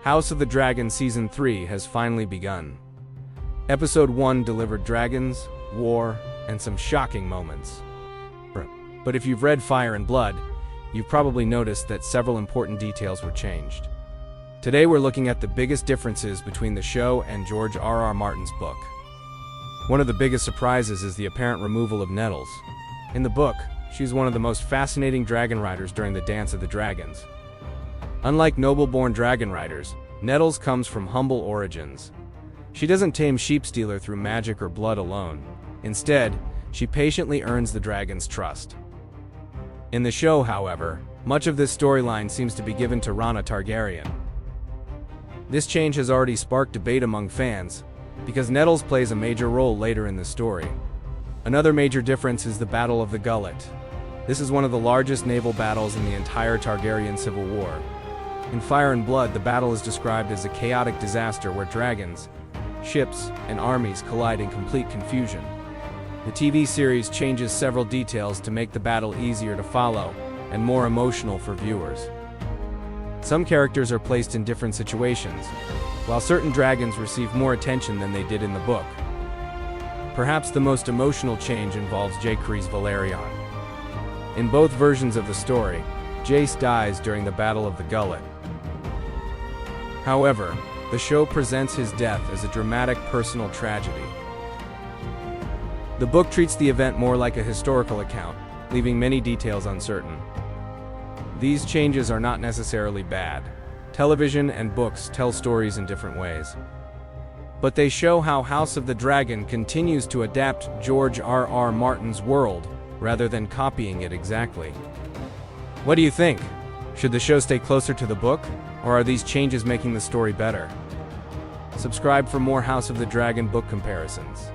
House of the Dragon Season 3 has finally begun. Episode 1 delivered dragons, war, and some shocking moments. But if you've read Fire and Blood, you've probably noticed that several important details were changed. Today we're looking at the biggest differences between the show and George R.R. Martin's book. One of the biggest surprises is the apparent removal of Nettles. In the book, she's one of the most fascinating dragon riders during the Dance of the Dragons. Unlike noble-born dragon riders, Nettles comes from humble origins. She doesn't tame Sheepstealer through magic or blood alone. Instead, she patiently earns the dragon's trust. In the show, however, much of this storyline seems to be given to Rhaena Targaryen. This change has already sparked debate among fans, because Nettles plays a major role later in the story. Another major difference is the Battle of the Gullet. This is one of the largest naval battles in the entire Targaryen Civil War. In Fire and Blood, the battle is described as a chaotic disaster where dragons, ships, and armies collide in complete confusion. The TV series changes several details to make the battle easier to follow and more emotional for viewers. Some characters are placed in different situations, while certain dragons receive more attention than they did in the book. Perhaps the most emotional change involves Jaehaerys Velaryon. In both versions of the story, Jace dies during the Battle of the Gullet. However, the show presents his death as a dramatic personal tragedy. The book treats the event more like a historical account, leaving many details uncertain. These changes are not necessarily bad. Television and books tell stories in different ways. But they show how House of the Dragon continues to adapt George R.R. Martin's world, rather than copying it exactly. What do you think? Should the show stay closer to the book, or are these changes making the story better? Subscribe for more House of the Dragon book comparisons.